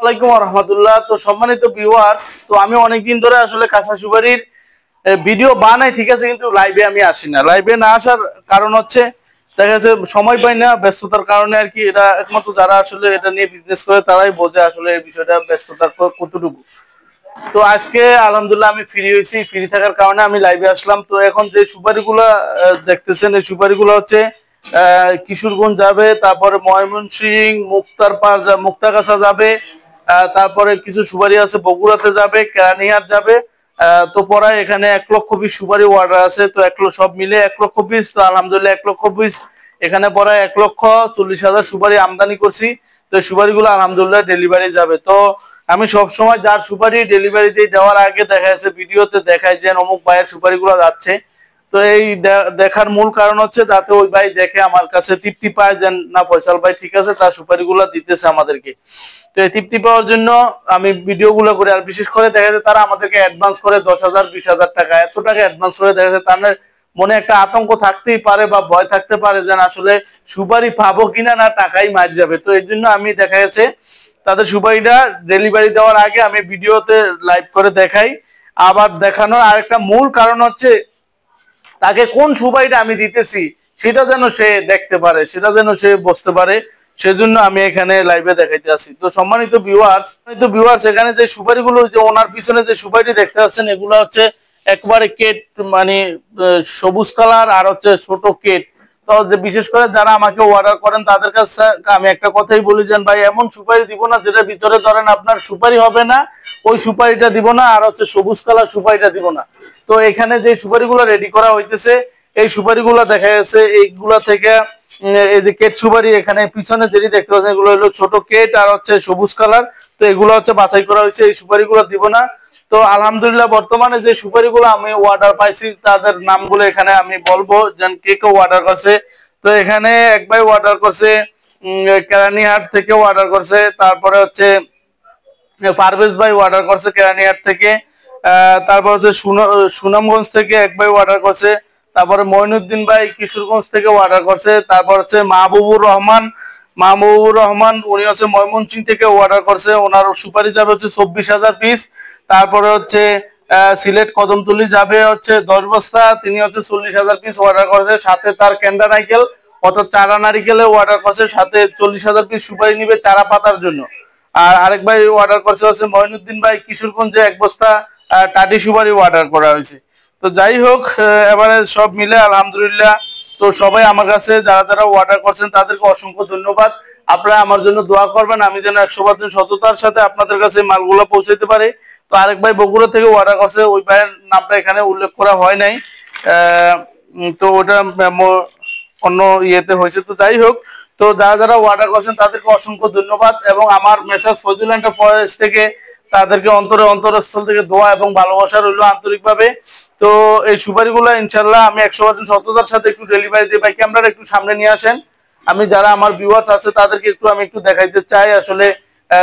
আসসালামু আলাইকুম রহমতুল্লাহ। তো সম্মানিত ভিউয়ার্স, তো আমি অনেকদিন ধরে আসলে কাঁচা সুপারির ভিডিও বানাই, ঠিক আছে, কিন্তু লাইভে আমি আসি না। লাইভে না আসার কারণ হচ্ছে দেখা যাচ্ছে সময় পাই না, ব্যস্ততার কারণে আর কি। এটা একমাত্র যারা আসলে এটা নিয়ে বিজনেস করে তারাই বোঝে আসলে এই বিষয়টা ব্যস্ততার কতটুকু। তো আজকে আলহামদুলিল্লাহ আমি ফ্রি হয়েছি, ফ্রি থাকার কারণে আমি লাইভে আসলাম। তো এখন যে সুপারিগুলো দেখতেছেন, এই সুপারিগুলো হচ্ছে কিশোরগঞ্জ যাবে, তারপরে ময়মনসিংহ, মুক্তাগাছা যাবে, তারপরে কিছু সুপারি আছে বগুড়াতে যাবে, কেরানীহাট যাবে। তো পরে এখানে 1,00,000 পিস সুপারি অর্ডার আছে। তো সব মিলে 1,00,000 পিস। তো আলহামদুলিল্লাহ 1,00,000 পিস এখানে পরে 1,40,000 সুপারি আমদানি করছি। তো এই সুপারিগুলো আলহামদুলিল্লাহ ডেলিভারি যাবে। তো আমি সব সময় যার সুপারি ডেলিভারি দিয়ে দেওয়ার আগে দেখা যাচ্ছে ভিডিওতে দেখায় যে অমুক ভাইয়ের সুপারিগুলো যাচ্ছে। তো এই দেখার মূল কারণ হচ্ছে যাতে ওই ভাই দেখে আমার কাছে তৃপ্তি পায় যে না, ফয়সাল ভাই ঠিক আছে, তার সুপারিগুলো দিতেছে আমাদেরকে। তো এই তৃপ্তি পাওয়ার জন্য আমি ভিডিওগুলো করি। আর বিশেষ করে দেখা যায় তারা আমাদেরকে অ্যাডভান্স করে 10,000 20,000 টাকা, এত টাকা অ্যাডভান্স করে দেখা যায় তাদের মনে একটা আতঙ্ক থাকতেই পারে বা ভয় থাকতে পারে যে আসলে সুপারি পাবো কিনা, না টাকাই মার যাবে। তো এই জন্য আমি দেখা যাচ্ছে তাদের সুপারিটা ডেলিভারি দেওয়ার আগে আমি ভিডিওতে লাইভ করে দেখাই। আবার দেখানোর আরেকটা মূল কারণ হচ্ছে তাকে কোন সুপারিটা আমি দিতেছি সেটা যেন সে দেখতে পারে, সেটা যেন সে বুঝতে পারে। সেজন্য আমি এখানে লাইভে দেখাইতে আসি। তো সম্মানিত ভিউয়ার্স, এখানে যে সুপারিগুলো, যে ওনার পিছনে যে সুপারিটি দেখতে পাচ্ছেন, এগুলো হচ্ছে একবারে কেট, মানে সবুজ কালার আর হচ্ছে ছোট কেট। তো বিশেষ করে যারা আমাকে অর্ডার করেন তাদের কাছে আমি একটা কথাই বলি যে ভাই এমন সুপারি দিব না যেটার ভিতরে ধরেন আপনার সুপারি হবে না, ওই সুপারিটা দিব না, আর হচ্ছে সবুজ কালার সুপারিটা দিব না। তো এখানে যে সুপারিগুলো রেডি করা হইতেছে, এই সুপারিগুলো দেখা যাচ্ছে এইগুলা থেকে এই যে কেট সুপারি, এখানে পিছনে যেটি দেখতে পাচ্ছেন এগুলো হলো ছোট কেট আর হচ্ছে সবুজ কালার। তো এগুলো হচ্ছে বাছাই করা হয়েছে, এই সুপারিগুলো দিব না। তো আলহামদুলিল্লাহ বর্তমানে যে সুপারিগুলো আমি অর্ডার পাইছি তাদের নামগুলো এখানে আমি বলবো যেন কে কে অর্ডার করছে। তো এখানে এক ভাই অর্ডার করছে কেরানীহাট থেকে অর্ডার করছে, তারপরে হচ্ছে পারভেজ ভাই অর্ডার করছে কেরানীহাট থেকে, তারপর হচ্ছে সুনামগঞ্জ থেকে এক ভাই অর্ডার করছে, তারপরে মঈনুদ্দিন ভাই কিশোরগঞ্জ থেকে অর্ডার করছে, তারপর হচ্ছে মাহবুবুর রহমান উনি হচ্ছে ময়মনসিংহ থেকে অর্ডার করছে, ওনার সুপারি যাবে হচ্ছে 24,000 পিস। তারপরে হচ্ছে সিলেট কদমতলি যাবে হচ্ছে 10 বস্তা, তিনি হচ্ছে 40,000 পিস অর্ডার করছে, সাথে তার ক্যান্ডা নারিকেল অর্থাৎ চারা নারিকেলে অর্ডার করছে, সাথে 40,000 পিস সুপারি নিবে চারা পাতার জন্য। আর আরেক ভাই অর্ডার করছে হচ্ছে মঈনুদ্দিন ভাই কিশোরগঞ্জে 1 বস্তা টাটি সুপারি অর্ডার করা হয়েছে। তো যাই হোক, এবারে সব মিলে আলহামদুলিল্লাহ। তো সবাই আমার কাছে যারা যারা অর্ডার করছেন তাদেরকে অসংখ্য ধন্যবাদ। আপনারা আমার জন্য দোয়া করবেন, আমি যেন 100% সততার সাথে আপনাদের কাছে মালগুলো পৌঁছাতে পারি। তো আরেক ভাই বগুড়া থেকে অর্ডার করছে, ওই ভাইয়ের নামটা এখানে উল্লেখ করা হয় নাই, তো ওটা অন্য ইয়েতে হয়েছে। তো যাই হোক, তো যারা যারা অর্ডার করছেন তাদেরকে অসংখ্য ধন্যবাদ, এবং আমার মেসেজ ফজলুল এন্টারপ্রাইজ থেকে তাদেরকে অন্তরস্থল থেকে দোয়া এবং ভালোবাসা রইল আন্তরিকভাবে। তো এই সুপারিগুলো ইনশাল্লাহ আমি 100% সততার সাথে একটু ডেলিভারি দিই। ভাই ক্যামেরাটা একটু সামনে নিয়ে আসেন, আমি যারা আমার ভিউয়ার্স আছে তাদেরকে আমি একটু দেখাইতে চাই আসলে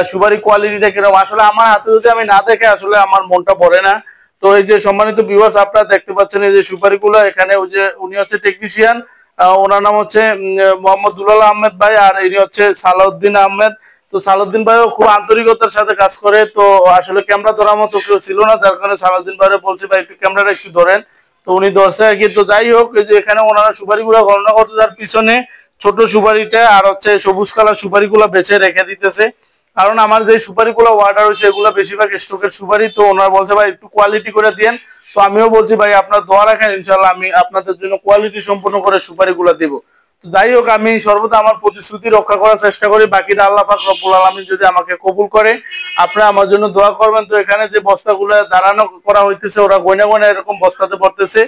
সুপারি কোয়ালিটিটা কিরকম। আসলে আমার হাতে যদি আমি না দেখে আসলে আমার মনটা ভরে না। তো এই যে সম্মানিত ভিউয়ার্স, আপনারা দেখতে পাচ্ছেন এই যে সুপারিগুলো, এখানে ওই যে উনি হচ্ছে টেকনিশিয়ান, ওনার নাম হচ্ছে মোহাম্মদ দুলাল আহমেদ ভাই, আর ইনি হচ্ছে সালাউদ্দিন আহমেদ। তো সালাউদ্দিন ভাইও খুব আন্তরিকতার সাথে কাজ করে। তো আসলে ক্যামেরা ধরার মতো কেউ ছিল না, যার কারণে সালাউদ্দিন ভাইরে বলছি ভাই একটু ক্যামেরাটা একটু ধরেন। তো উনি ধরছে আর কি। তো যাই হোক, এই যে এখানে ওনারা সুপারিগুলো গণনা করতে যার পিছনে ছোট সুপারিটা আর হচ্ছে সবুজ কালার সুপারিগুলো বেছে রেখে দিতেছে, কারণ আমার যে সুপারিগুলো অর্ডার হয়েছে এগুলো বেশিরভাগ স্টকের সুপারি। তো ওনারা বলছে ভাই একটু কোয়ালিটি করে দিয়েন। তো আমিও বলছি ভাই আপনার দোয়া রাখেন, ইনশাল্লাহ আমি আপনাদের জন্য কোয়ালিটি সম্পন্ন করে সুপারিগুলো দিব। তো যাই হোক, আমি সর্বদা আমার প্রতিশ্রুতি রক্ষা করার চেষ্টা করি, বাকিটা আল্লাহ পাক রব্বুল আলামিন যদি আমাকে কবুল করে। আপনারা আমার জন্য দোয়া করবেন। তো এখানে যে বস্তাগুলো দাঁড়ানো করা হইতেছে, ওরা গয়না গয়না এরকম বস্তাতে পড়তেছে।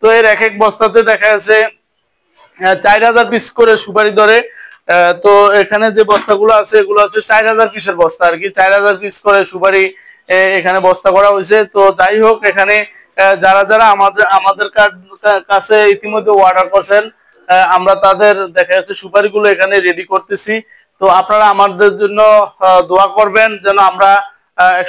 তো এর এক এক বস্তাতে দেখা যাচ্ছে 4,000 পিস করে সুপারি ধরে। তো এখানে যে বস্তাগুলো আছে এগুলো হচ্ছে 4,000 পিসের বস্তা আর কি, 4,000 পিস করে সুপারি এখানে বস্তা করা হয়েছে। তো যাই হোক, এখানে যারা যারা আমাদের কাছে ইতিমধ্যে অর্ডার করছেন, আমরা তাদের দেখা যাচ্ছে সুপারিগুলো এখানে রেডি করতেছি। তো আপনারা আমাদের জন্য দোয়া করবেন যেন আমরা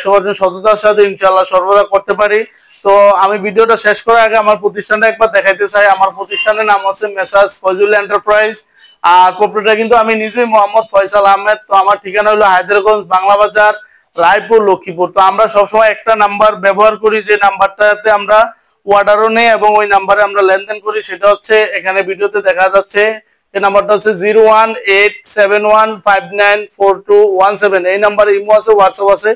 100% সততার সাথে ইনশাআল্লাহ সর্বদা করতে পারি। তো আমি ভিডিওটা শেষ করার আগে আমার প্রতিষ্ঠানটা একবার দেখাইতে চাই। আমার প্রতিষ্ঠানের নাম হচ্ছে মেসার্স ফজলুল এন্টারপ্রাইজ, আর প্রপার্টিটা কিন্তু আমি নিজেই মোহাম্মদ ফয়সাল আহমেদ। তো আমার ঠিকানা হলো হায়দ্রারগঞ্জ বাংলা বাজার, রায়পুর লক্ষ্মীপুর। তো আমরা সবসময় একটা নাম্বার ব্যবহার করি, যে নাম্বারটাতে আমরা অর্ডারও নেই এবং ওই নাম্বারে আমরা লেনদেন করি, সেটা হচ্ছে এখানে ভিডিওতে দেখা যাচ্ছে। এই নাম্বারটা হচ্ছে 01871594217। এই নাম্বারে ইমো আছে, হোয়াটসঅ্যাপ আছে।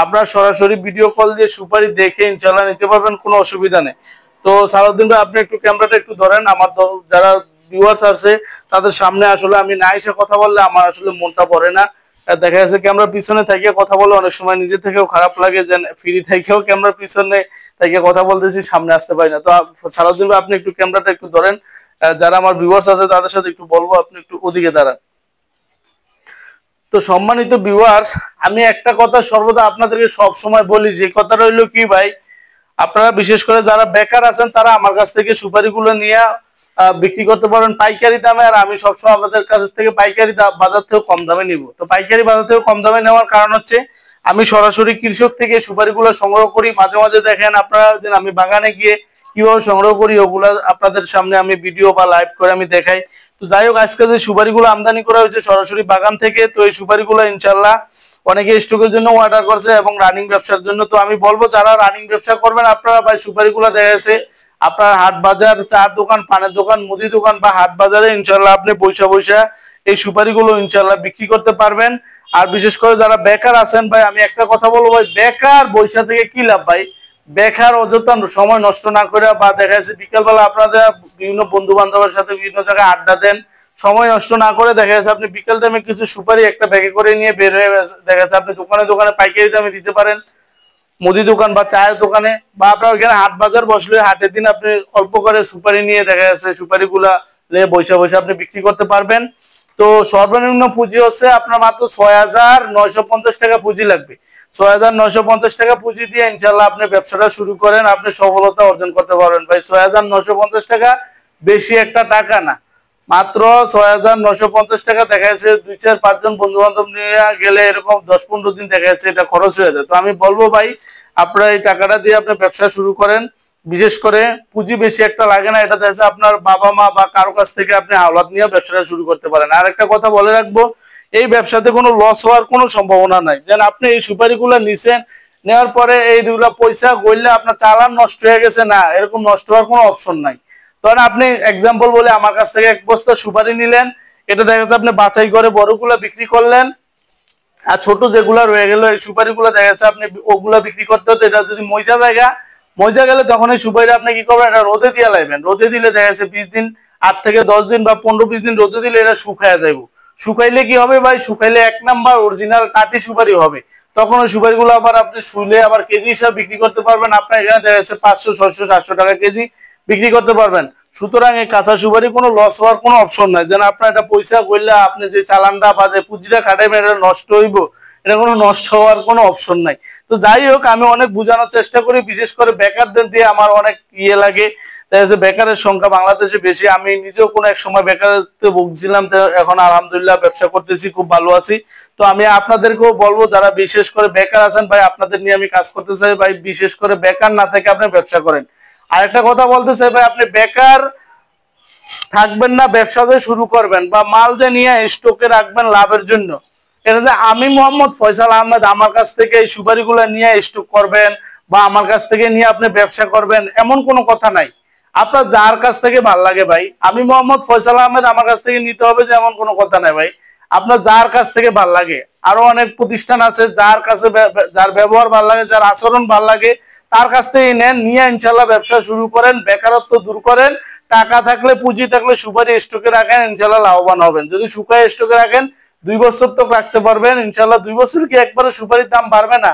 আপনার সরাসরি ভিডিও কল দিয়ে সুপারি দেখে ইনশাল্লাহ নিতে পারবেন, কোনো অসুবিধা নেই। তো সালাউদ্দিন ভাই, আপনি একটু ক্যামেরাটা একটু ধরেন। আমার যারা ভিউয়ার্স আছে তাদের সামনে আসলে আমি না এসে কথা বললে আমার আসলে মনটা ভরে না। দেখা যাচ্ছে ক্যামেরার পিছনে থেকে কথা বলে অনেক সময় নিজে থেকেও খারাপ লাগে, যে ফ্রি থেকেও ক্যামেরার পিছনে থেকে কথা বলতেছি, সামনে আসতে পারি না। তো সালাউদ্দিন ভাই, আপনি একটু ক্যামেরাটা একটু ধরেন। যারা আমার ভিউয়ার্স আছে তাদের সাথে একটু বলবো, আপনি একটু ওদিকে দাঁড়ান। তো সম্মানিত ভিউয়ার্স, আমি একটা কথা সর্বদা আপনাদেরকে সব সময় বলি, যে কথাটা হইলো কি ভাই, আপনারা বিশেষ করে যারা বেকার আছেন তারা আমার কাছ থেকে সুপারিগুলো নিয়ে বিক্রি করতে পারেন পাইকারি দামে। আর আমি সবসময় আপনাদের কাছ থেকে পাইকারি বাজার থেকেও কম দামে নিব। তো পাইকারি বাজার থেকেও কম দামে নেওয়ার কারণ হচ্ছে আমি সরাসরি কৃষক থেকে সুপারিগুলো সংগ্রহ করি। মাঝে মাঝে দেখেন আপনারা যে আমি বাগানে গিয়ে কিভাবে সংগ্রহ করি, ওগুলা আপনাদের সামনে আমি ভিডিও বা লাইভ করে আমি দেখাই। তো যাই হোক, আজকে যে সুপারিগুলো আমদানি করা হয়েছে সরাসরি বাগান থেকে, তো এই সুপারিগুলো ইনশাল্লাহ অনেকে স্টকের জন্য অর্ডার করছে এবং রানিং ব্যবসার জন্য। তো আমি বলবো যারা রানিং ব্যবসা করবেন আপনারা ভাই সুপারিগুলো দেখা গেছে আপনার হাট বাজার, চার দোকান, পানের দোকান, মুদি দোকান বা হাট বাজারে ইনশাল্লাহ আপনি পয়সা এই সুপারিগুলো ইনশাল্লাহ বিক্রি করতে পারবেন। আর বিশেষ করে যারা বেকার আছেন ভাই, আমি একটা কথা বলবো ভাই, বেকার পয়সা থেকে কি লাভ ভাই? বেকার অযথা সময় নষ্ট না করে, বা দেখা যাচ্ছে বিকালবেলা আপনাদের বিভিন্ন বন্ধু বান্ধবের সাথে বিভিন্ন জায়গায় আড্ডা দেন, সময় নষ্ট না করে দেখা যাচ্ছে আপনি বিকেল টাইমে কিছু সুপারি একটা ব্যাগে করে নিয়ে বের হয়ে দেখা যাচ্ছে আপনি দোকানে দোকানে পাইকারি দামে দিতে পারেন, মুদি দোকান বা চায়ের দোকানে, বা আপনার ওইখানে হাট বাজার বসলে হাটের দিন আপনি অল্প করে সুপারি নিয়ে দেখা যাচ্ছে সুপারি গুলা বসে আপনি বিক্রি করতে পারবেন। তো সর্বনিম্ন পুঁজি হচ্ছে আপনার মাত্র ৬,৯৫০ টাকা পুঁজি লাগবে। ৬,৯৫০ টাকা পুঁজি দিয়ে ইনশাল্লাহ আপনি ব্যবসাটা শুরু করেন, আপনি সফলতা অর্জন করতে পারবেন ভাই। ৬,৯৫০ টাকা বেশি একটা টাকা না, মাত্র ৬,৯৫০ টাকা। দেখা যাচ্ছে ২-৪-৫ জন বন্ধু বান্ধব নিয়ে গেলে এরকম ১০-১৫ দিন দেখা যাচ্ছে এটা খরচ হয়ে যায়। তো আমি বলবো ভাই, আপনারা এই টাকাটা দিয়ে আপনি ব্যবসা শুরু করেন। বিশেষ করে পুঁজি বেশি একটা লাগে না, এটা দেখা আপনার বাবা মা বা কারো কাছ থেকে আপনি আওলাদ নিয়ে ব্যবসাটা শুরু করতে পারেন। আর একটা কথা বলে রাখবো, এই ব্যবসাতে কোনো লস হওয়ার কোনো সম্ভাবনা নাই। যেন আপনি এই সুপারিগুলো নিছেন, নেওয়ার পরে এইগুলা পয়সা গইলে আপনার চালান নষ্ট হয়ে গেছে, না, এরকম নষ্ট হওয়ার কোনো অপশন নাই। তখন আপনি এক্সাম্পল বলে আমার কাছ থেকে 1 বস্তা সুপারি নিলেন, এটা দেখা যাচ্ছে আপনি বাছাই করে বড়গুলা বিক্রি করলেন, আর ছোট যেগুলা রয়ে গেল এই সুপারিগুলো দেখা যাচ্ছে আপনি ওগুলা বিক্রি করতে হতো। এটা যদি মজা গেলে তখন এই সুপারি আপনি কি করবেন, এটা রোদে দিয়ে লাইবেন। রোদে দিলে দেখা যাচ্ছে 20 দিন, 8 থেকে 10 দিন বা 15-20 দিন রোদে দিলে এটা শুকায় যাইব। শুকাইলে কি হবে ভাই, শুকাইলে 1 নাম্বার অরিজিনাল কাটি সুপারি হবে। তখন ওই সুপারিগুলো আবার আপনি শুলে আবার কেজি হিসাবে বিক্রি করতে পারবেন। আপনার এখানে দেখা যাচ্ছে 500, 600, 700 টাকা কেজি বিক্রি করতে পারবেন। সুতরাং এই কাঁচা সুপারি কোনো লস হওয়ার কোনো অপশন নাই। যেন আপনার এটা পয়সা করলে আপনি যে চালানটা বা যে পুঁজিটা খাটাইবেন এটা নষ্ট হইব, এটা কোনো নষ্ট হওয়ার কোনো অপশন নাই। তো যাই হোক, আমি অনেক বোঝানোর চেষ্টা করি, বিশেষ করে বেকারদের দিয়ে আমার অনেক লাগে। বেকারের সংখ্যা বাংলাদেশে বেশি, আমি নিজেও কোনো এক সময় বেকারত্বে ভুগছিলাম, এখন আলহামদুলিল্লাহ ব্যবসা করতেছি, খুব ভালো আছি। তো আমি আপনাদেরকেও বলবো যারা বিশেষ করে বেকার আছেন ভাই, আপনাদের নিয়ে আমি কাজ করতে চাই ভাই, বিশেষ করে বেকার না থেকে আপনি ব্যবসা করেন। আর একটা কথা বলতে চাই ভাই, আপনি বেকার থাকবেন না, ব্যবসা যে শুরু করবেন বা মাল যে নিয়ে স্টকে রাখবেন লাভের জন্য, এটা যে আমি মোহাম্মদ ফয়সাল আহমেদ আমার কাছ থেকে এই সুপারিগুলো নিয়ে স্টক করবেন বা আমার কাছ থেকে নিয়ে আপনি ব্যবসা করবেন, এমন কোনো কথা নাই। আপনার যার কাছ থেকে ভাল লাগে ভাই, আমি মোহাম্মদ ফয়সাল আহমেদ আমার কাছ থেকে নিতে হবে যে এমন কোনো কথা নাই ভাই। আপনার যার কাছ থেকে ভাল লাগে, আরো অনেক প্রতিষ্ঠান আছে যার কাছে যার ব্যবহার ভাল লাগে, যার আচরণ ভাল লাগে, তার কাছ থেকে নেন, নিয়ে ইনশাল্লাহ ব্যবসা শুরু করেন, বেকারত্ব দূর করেন। টাকা থাকলে, পুঁজি থাকলে সুপারি স্টকে রাখেন, ইনশাল্লাহ লাভবান হবেন। যদি শুকায় স্টকে রাখেন 2 বছর তো রাখতে পারবেন ইনশাল্লাহ। 2 বছর কি একবারে সুপারির দাম বাড়বে না?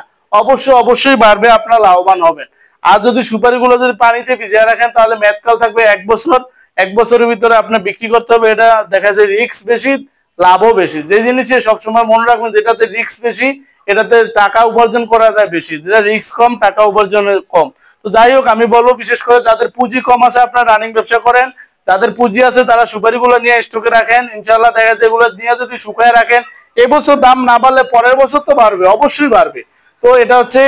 অবশ্যই বাড়বে, আপনারা লাভবান হবেন। আর যদি সুপারিগুলো যদি পানিতে ভিজিয়ে রাখেন তাহলে মেয়াদকাল থাকবে 1 বছর। 1 বছরের ভিতরে আপনার বিক্রি করতে হবে। এটা দেখা যায় রিস্ক বেশি, লাভও বেশি। যে জিনিসে সবসময় মনে রাখবেন, যেটাতে রিস্ক বেশি এটাতে টাকা উপার্জন করা যায় বেশি, যেটা রিস্ক কম টাকা উপার্জন কম। তো যাই হোক, আমি বলবো বিশেষ করে যাদের পুঁজি কম আছে আপনারা রানিং ব্যবসা করেন, যাদের পুঁজি আছে তারা সুপারিগুলো নিয়ে স্টকে রাখেন। ইনশাল্লাহ দেখা যায় এগুলো নিয়ে যদি শুকায় রাখেন, এবছর দাম না বাড়লে পরের বছর তো বাড়বে, অবশ্যই বাড়বে। তো এটা হচ্ছে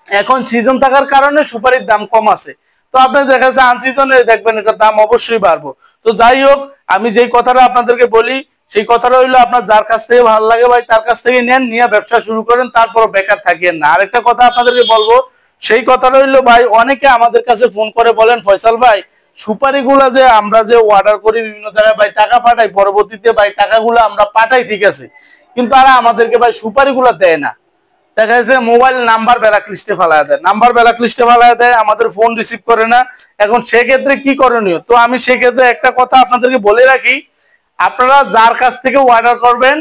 এখন সিজন থাকার কারণে সুপারির দাম কম আছে। তো আপনি দেখা যাচ্ছে আনসিজনে দেখবেন এটার দাম অবশ্যই বাড়বো। তো যাই হোক, আমি যেই কথাটা আপনাদেরকে বলি সেই কথাটা হইলো আপনার যার কাছ থেকে ভালো লাগে ভাই তার কাছ থেকে নেন, নিয়ে ব্যবসা শুরু করেন, তারপর বেকার থাকিয়েন না। আরেকটা কথা আপনাদেরকে বলবো, সেই কথাটা হইলো ভাই অনেকে আমাদের কাছে ফোন করে বলেন ফয়সাল ভাই সুপারিগুলা যে আমরা যে অর্ডার করি বিভিন্ন জায়গায় ভাই টাকা পাঠাই, পরবর্তীতে ভাই টাকাগুলো আমরা পাঠাই ঠিক আছে, কিন্তু তারা আমাদেরকে ভাই সুপারিগুলো দেয় না। দেখা যাচ্ছে মোবাইল নাম্বার ব্ল্যাক লিস্টে ফেলায় দেয়, নাম্বার ব্ল্যাক লিস্টে ফেলায় দেয়, আমাদের ফোন রিসিভ করে না। এখন সেক্ষেত্রে কি করণীয়? তো আমি সেক্ষেত্রে একটা কথা আপনাদেরকে বলে রাখি, আপনারা যার কাছ থেকে অর্ডার করবেন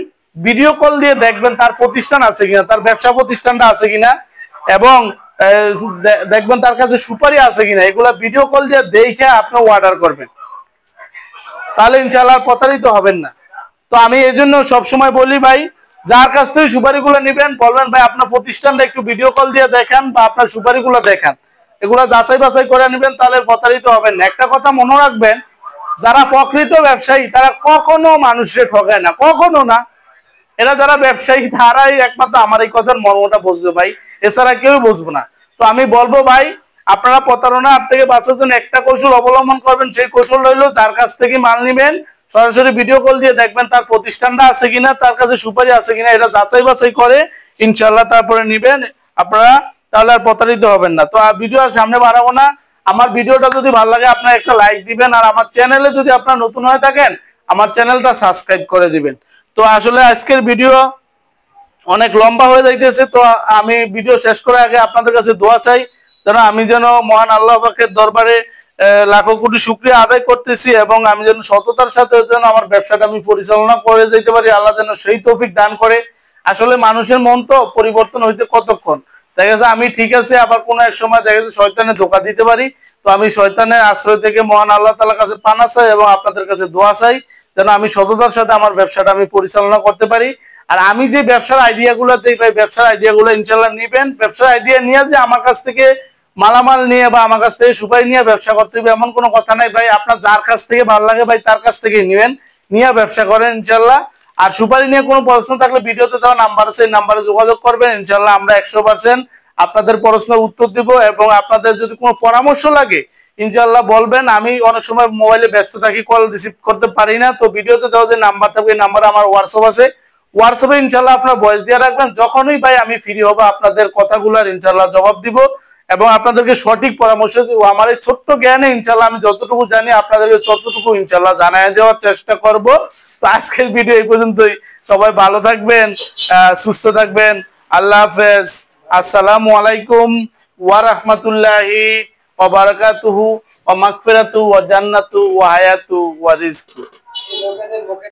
ভিডিও কল দিয়ে দেখবেন তার প্রতিষ্ঠান আছে কিনা, তার ব্যবসা প্রতিষ্ঠানটা আছে কিনা, এবং দেখবেন তার কাছে সুপারি আছে কিনা, এগুলা ভিডিও কল দিয়ে দেখে আপনি অর্ডার করবেন, তাহলে ইনশাআল্লাহ প্রতারিত হবেন না। তো আমি এই জন্য সবসময় বলি ভাই যার কাছ থেকে সুপারিগুলো নেবেন বলবেন ভাই আপনার প্রতিষ্ঠানটা একটু ভিডিও কল দিয়ে দেখান বা আপনার সুপারিগুলো দেখান, এগুলা যাচাই বাছাই করে নেবেন, তাহলে প্রতারিত হবেন না। একটা কথা মনে রাখবেন, যারা প্রকৃত ব্যবসায়ী তারা কখনো মানুষের ঠকায় না, কখনো না। এরা যারা ব্যবসায়ী তারাই একমাত্র আমার এই কথার মর্মটা বুঝবে ভাই, এছাড়া কেউ বুঝবো না। তো আমি বলবো ভাই আপনারা প্রতারণা থেকে বাঁচার জন্য একটা কৌশল অবলম্বন করবেন, সেই কৌশল হইলো যার কাছ থেকে মাল নিবেন সরাসরি ভিডিও কল দিয়ে দেখবেন তার প্রতিষ্ঠানটা আছে কিনা, তার কাছে সুপারি আছে কিনা, এটা যাচাই বাছাই করে ইনশাআল্লাহ তারপরে নিবেন আপনারা, তাহলে আর প্রতারিত হবেন না। তো ভিডিও আর সামনে বাড়াবো না, আমার ভিডিওটা যদি ভালো লাগে আপনারা একটা লাইক দিবেন, আর আমার চ্যানেলে যদি আপনারা নতুন হয়ে থাকেন আমার চ্যানেলটা সাবস্ক্রাইব করে দিবেন। তো আসলে আজকের ভিডিও অনেক লম্বা হয়ে যাইতেছে, তো আমি ভিডিও শেষ করার আগে আপনাদের কাছে দোয়া চাই যেন আমি যেন মহান আল্লাহ পাকের দরবারে লাখো কোটি শুকরিয়া আদায় করতেছি, এবং আমি যেন সততার সাথে যেন আমার ব্যবসাটা আমি পরিচালনা করে যেতে পারি, আল্লাহ যেন সেই তৌফিক দান করে। আসলে মানুষের মন তো পরিবর্তন হইতে কতক্ষণ, দেখা গেছে আমি ঠিক আছে আবার কোনো এক সময় দেখা গেছে শয়তানে ধোঁকা দিতে পারি। তো আমি শয়তানের আশ্রয় থেকে মহান আল্লাহ তাআলার কাছে পানা চাই এবং আপনাদের কাছে দোয়া চাই যেন আমি সততার সাথে আমার ব্যবসাটা আমি পরিচালনা করতে পারি। আর আমি যে ব্যবসার আইডিয়া গুলো দিই ভাই, ব্যবসার আইডিয়া গুলো ইনশাল্লাহ নিবেন, ব্যবসার আইডিয়া নিয়ে যে আমার কাছ থেকে মালামাল নিয়ে বা আমার কাছ থেকে সুপারি নিয়ে ব্যবসা করতে হবে এমন কোনো কথা নাই ভাই। আপনার যার কাছ থেকে ভালো লাগে ভাই তার কাছ থেকে নিবেন, নিয়ে ব্যবসা করেন ইনশাল্লাহ। আর সুপারি নিয়ে কোনো প্রশ্ন থাকলে ভিডিওতে দেওয়া নাম্বার আছে, এই নাম্বারে যোগাযোগ করবেন, ইনশাল্লাহ আমরা 100% আপনাদের প্রশ্নের উত্তর দিব। এবং আপনাদের যদি কোনো পরামর্শ লাগে ইনশাল্লাহ বলবেন, আমি অনেক সময় মোবাইলে ব্যস্ত থাকি, কল রিসিভ করতে পারি না। তো ভিডিওতে দেওয়া যে নাম্বার থাকবে এই নাম্বারে আমার হোয়াটসঅ্যাপ আছে, হোয়াটসঅ্যাপে ইনশাল্লাহ আপনার ভয়েস দিয়ে রাখবেন, যখনই ভাই আমি ফ্রি হব আপনাদের কথাগুলোর ইনশাল্লাহ জবাব দিব এবং আপনাদেরকে সঠিক পরামর্শ দিব। আমার এই ছোট্ট জ্ঞানে ইনশাল্লাহ আমি যতটুকু জানি আপনাদেরকে ততটুকু ইনশাল্লাহ জানাই দেওয়ার চেষ্টা করব। তো আজকের ভিডিও এই পর্যন্তই, সবাই ভালো থাকবেন, সুস্থ থাকবেন, আল্লাহ হাফেজ, আসসালামু আলাইকুম ওয়া রাহমাতুল্লাহি ওয়া বারাকাতুহু ওয়া মাগফিরাতু ওয়া জান্নাতু ওয়া হায়াতু ওয়া রিজকু।